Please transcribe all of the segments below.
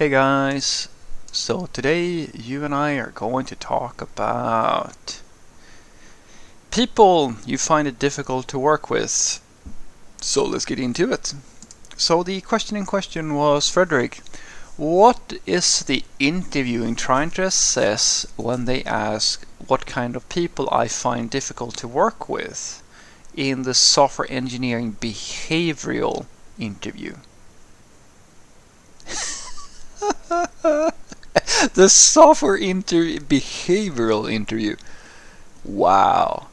Hey guys, so today you and I are going to talk about people you find it difficult to work with. So let's get into it. So the question in question was, Frederick, what is the interviewing trying to assess when they ask what kind of people I find difficult to work with in the software engineering behavioral interview? The behavioral interview. Wow.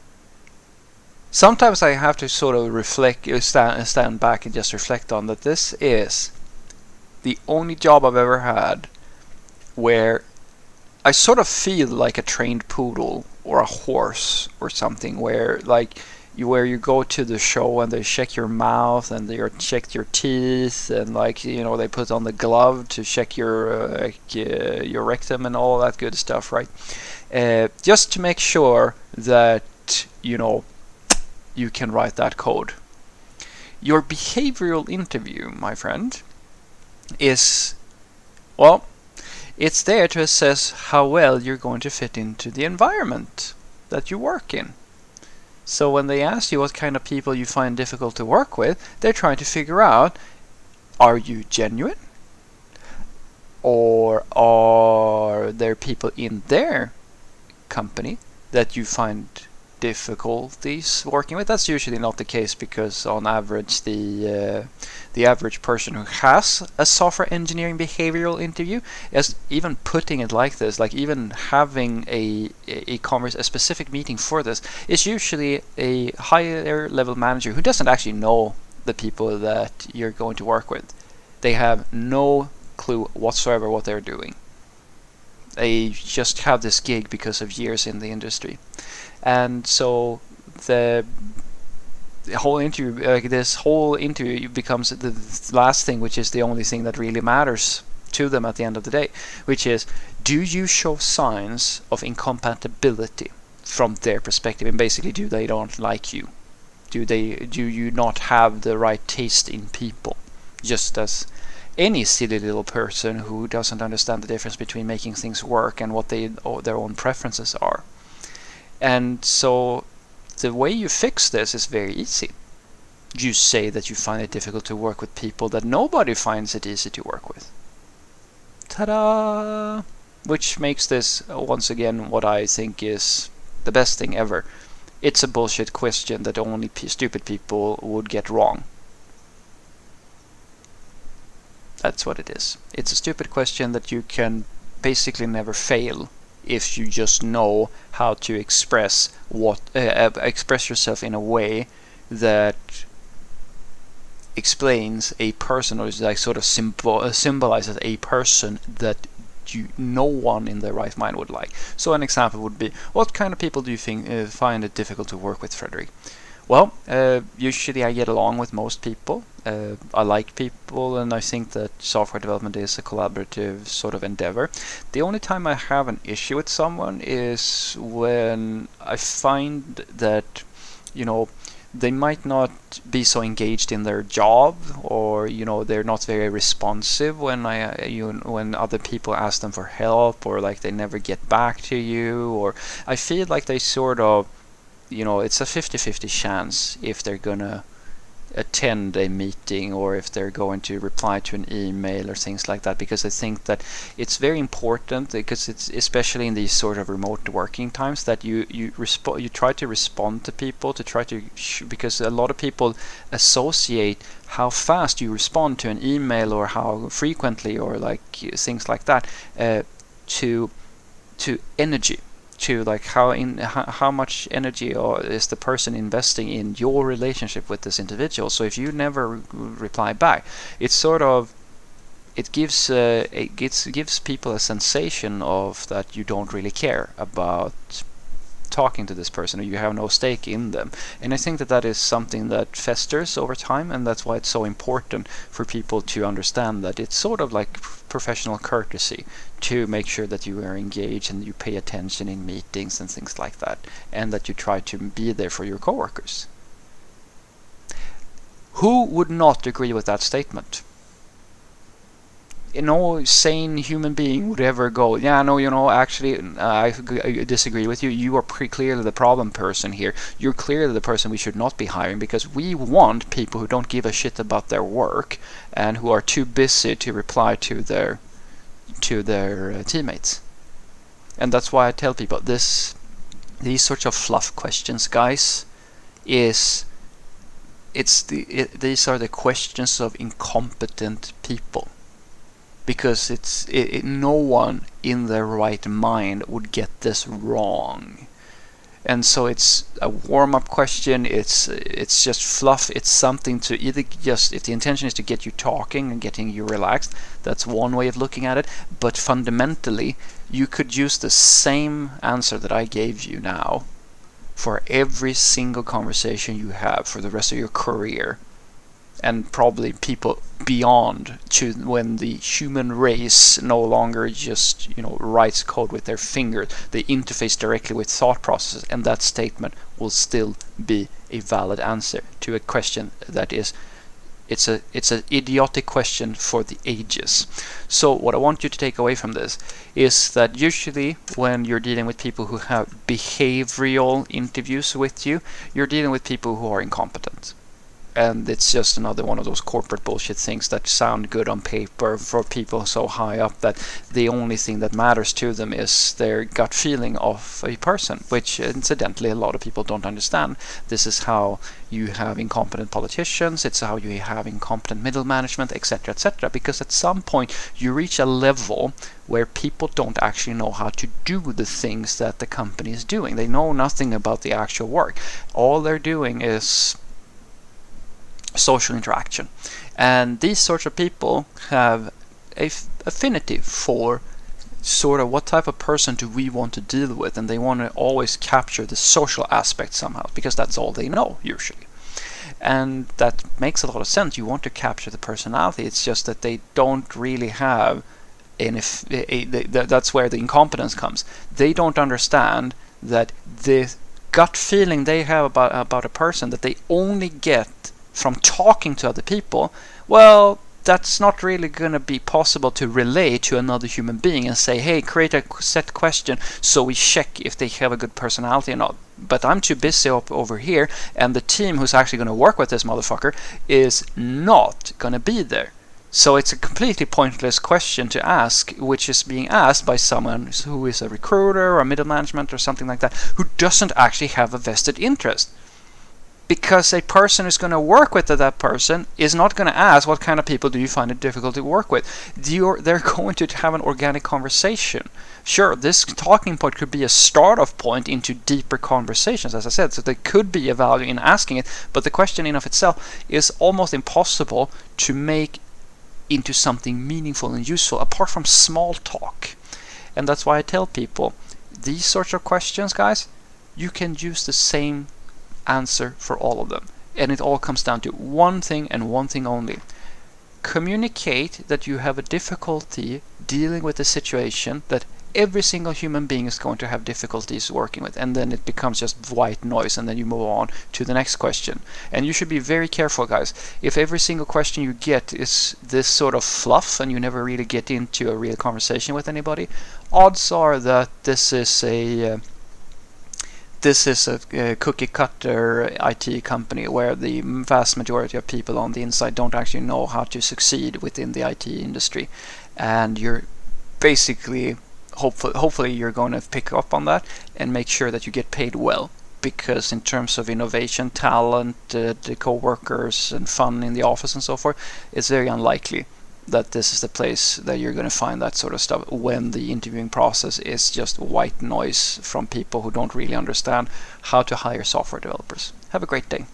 Sometimes I have to sort of stand back and just reflect on that this is the only job I've ever had where I sort of feel like a trained poodle or a horse or something, where you go to the show and they check your mouth and they check your teeth, and they put on the glove to check your rectum and all that good stuff, right? Just to make sure that you can write that code. Your behavioral interview, my friend, is, well, it's there to assess how well you're going to fit into the environment that you work in. So when they ask you what kind of people you find difficult to work with, they're trying to figure out, are you genuine? Or are there people in their company that you find difficulties working with? That's usually not the case, because on average the average person who has a software engineering behavioral interview is, even putting it like this, like even having a specific meeting for this, is usually a higher level manager who doesn't actually know the people that you're going to work with. They have no clue whatsoever what they're doing. They just have this gig because of years in the industry. And so the whole interview, this whole interview becomes the last thing, which is the only thing that really matters to them at the end of the day, which is, do you show signs of incompatibility from their perspective? And basically, do they don't like you? Do you not have the right taste in people? Just as any silly little person who doesn't understand the difference between making things work and what their own preferences are. And so the way you fix this is very easy. You say that you find it difficult to work with people that nobody finds it easy to work with. Ta-da! Which makes this, once again, what I think is the best thing ever. It's a bullshit question that only stupid people would get wrong. That's what it is. It's a stupid question that you can basically never fail if you just know how to express yourself in a way that explains a person, or like sort of symbolizes a person that no one in their right mind would like. So an example would be, what kind of people do you find it difficult to work with, Frederick? Well, usually I get along with most people. I like people, and I think that software development is a collaborative sort of endeavor. The only time I have an issue with someone is when I find that, they might not be so engaged in their job, or they're not very responsive when when other people ask them for help, or like they never get back to you, or I feel like they sort of, it's a 50-50 chance if they're gonna attend a meeting or if they're going to reply to an email or things like that, because I think that it's very important, because it's especially in these sort of remote working times, that you try to respond to people, to try to because a lot of people associate how fast you respond to an email or how frequently or like things like that to energy, to like how much energy is the person investing in your relationship with this individual. So if you never reply back, it's sort of, it gives people a sensation of that you don't really care about talking to this person, or you have no stake in them. And I think that is something that festers over time, and that's why it's so important for people to understand that it's sort of like professional courtesy to make sure that you are engaged and you pay attention in meetings and things like that, and that you try to be there for your coworkers. Who would not agree with that statement? no sane human being would ever go, yeah, no, actually, I disagree with you. You are pretty clearly the problem person here. You're clearly the person we should not be hiring, because we want people who don't give a shit about their work and who are too busy to reply to their teammates. And that's why I tell people these sorts of fluff questions, guys, these are the questions of incompetent people. Because no one in their right mind would get this wrong. And so it's a warm-up question. It's just fluff. It's something to either just, if the intention is to get you talking and getting you relaxed, that's one way of looking at it. But fundamentally, you could use the same answer that I gave you now for every single conversation you have for the rest of your career. And probably people beyond, to when the human race no longer just writes code with their fingers. They interface directly with thought processes, and that statement will still be a valid answer to a question that is, it's an idiotic question for the ages. So what I want you to take away from this is that usually when you're dealing with people who have behavioral interviews with you, you're dealing with people who are incompetent. And it's just another one of those corporate bullshit things that sound good on paper for people so high up that the only thing that matters to them is their gut feeling of a person, which incidentally a lot of people don't understand. This is how you have incompetent politicians, it's how you have incompetent middle management, etc., etc., because at some point you reach a level where people don't actually know how to do the things that the company is doing. They know nothing about the actual work. All they're doing is social interaction, and these sorts of people have a affinity for sort of what type of person do we want to deal with, and they want to always capture the social aspect somehow, because that's all they know usually. And that makes a lot of sense. You want to capture the personality. It's just that they don't really have that's where the incompetence comes. They don't understand that the gut feeling they have about a person that they only get from talking to other people, well, that's not really going to be possible to relay to another human being and say, hey, create a set question so we check if they have a good personality or not. But I'm too busy over here, and the team who's actually going to work with this motherfucker is not going to be there. So it's a completely pointless question to ask, which is being asked by someone who is a recruiter or middle management or something like that, who doesn't actually have a vested interest. Because a person who's going to work with that person is not going to ask, what kind of people do you find it difficult to work with? They're going to have an organic conversation. Sure, this talking point could be a start-off point into deeper conversations, as I said, so there could be a value in asking it, but the question in of itself is almost impossible to make into something meaningful and useful, apart from small talk. And that's why I tell people, these sorts of questions, guys, you can use the same answer for all of them, and it all comes down to one thing and one thing only. Communicate that you have a difficulty dealing with a situation that every single human being is going to have difficulties working with, and then it becomes just white noise, and then you move on to the next question. And you should be very careful, guys. If every single question you get is this sort of fluff and you never really get into a real conversation with anybody, odds are that this is a cookie cutter IT company where the vast majority of people on the inside don't actually know how to succeed within the IT industry. And you're basically, hopefully you're going to pick up on that and make sure that you get paid well. Because in terms of innovation, talent, the co-workers and fun in the office and so forth, it's very unlikely that this is the place that you're going to find that sort of stuff when the interviewing process is just white noise from people who don't really understand how to hire software developers. Have a great day.